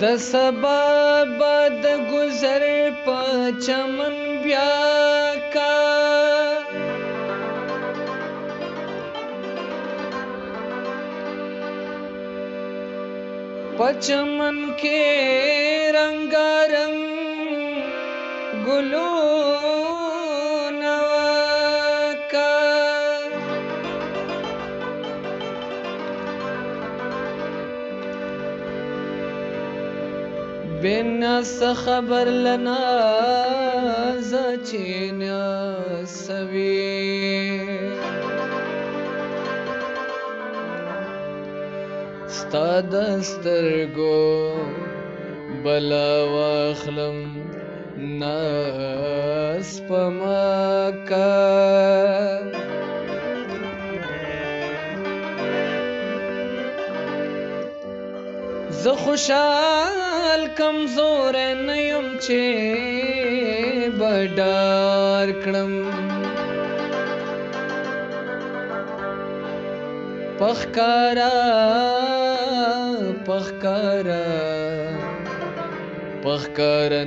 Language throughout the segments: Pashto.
د سبا باد گزر په چمن بیا کا په چمن کې رنگارنګ ګلونه کا بنا خبر لنا زچینا سوي ستاد سترګو بلا واخلم ناس پماکا ز خوشحال کمزور نیم چې بډار کړم پخکارا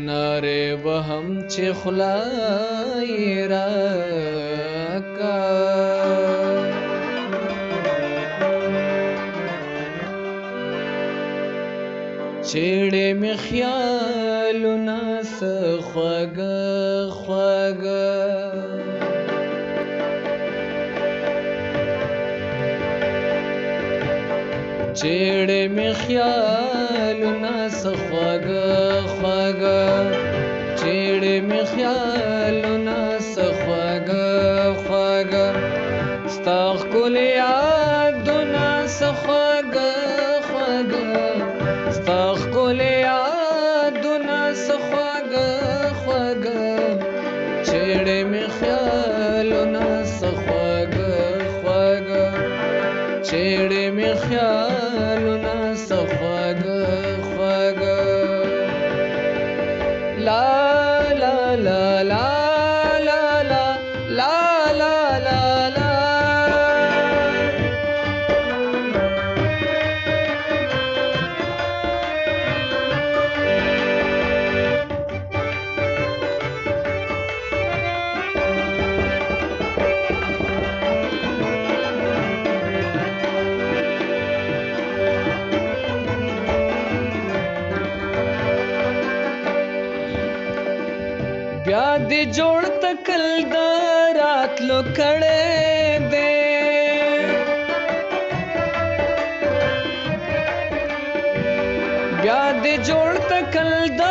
ناره وهم چې خلای راکا چیڑے می خیالونه څه خوږه خوږه چیڑے می خیالونه څه خوږه خوږه چیڑے می خیالونه څه خوږه خوږه ستا ښکلې یادونه څه خوږه خوږه ستا ښکلې یادونه څه خوږه خوږه چیړې مې خیالونه څه خوږه خوږه چیړې مې خیالونه څه خوږه خوږه لا لا لا لا لا لا لا لا لا لا بیا دې جوړ تکل د راتلو کړه دې بیا دې جوړ تکل د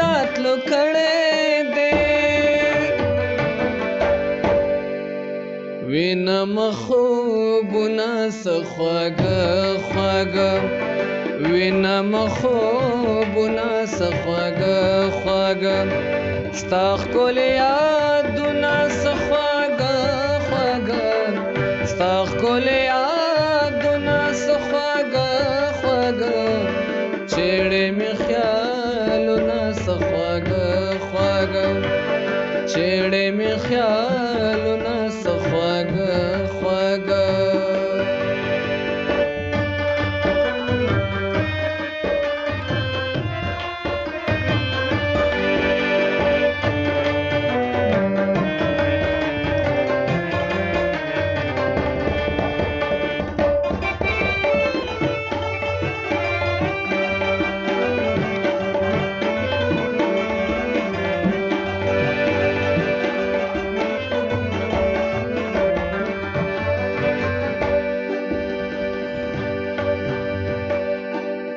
راتلو کړه دې وینم خوبونه څه خوږه خوږه وینم خوبونه څه خوږه خوږه ستا ښکلې یادونه څه خوږه خوږه ستا ښکلې یادونه څه خوږه خوږه چیړې مې خیالونه څه خوږه خوږه چیړې مې خیالونه څه خوږه خوږه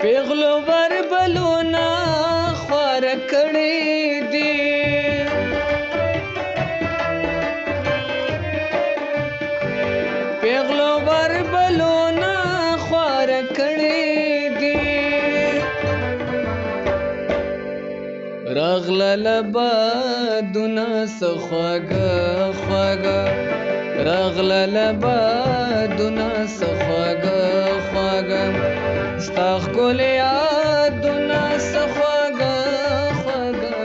پیغلو وربلونه خوار کړي دي پیغلو وربلونه خوار کړي دي را راغلل بادونه څه خواږه خواږه راغلل بادونه څه خواږه خواږه ستا ښکلې یادونه څه خواږه خواږه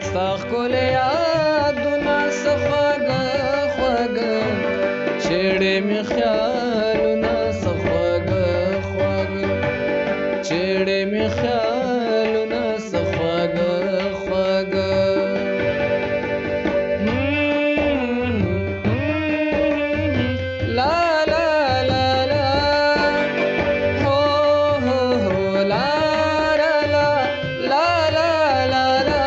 ستا ښکلې یادونه څه خواږه خواږه چیړې مې خیالونه څه خواږه خواږه چیړې مې خیالونه څه خواږه خواږه لا لا لا لا هو هو هو لا لا لا لا لا لا لا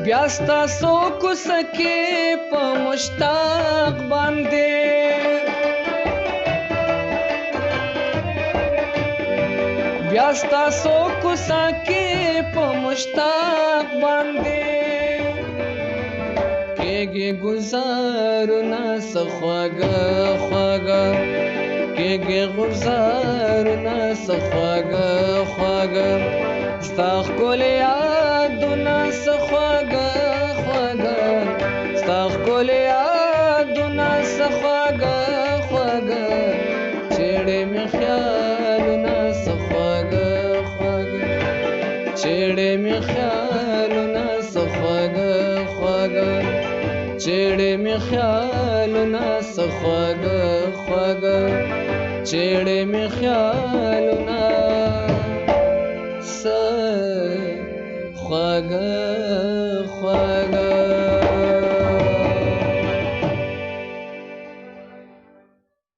بیا ستاسو کوڅه کې په مشتاق باندې بیا ستاسو کوڅه کې په مشتاق باندې کېږي ګزارونه څه خواږه خواږه کېږي ګزارونه څه خواږه خواږه ستا ښکلې یادونه څه خواږه خواږه ستا ښکلې یادونه څه خواږه خواږه چیړې مې خیالونه څه خواږه خواږه چیړې مې خیالونه څه خواږه خواږه چیړې مې خیالونه څه خواږه خواږه چیړې مې خیالونه څه خواږه خواږه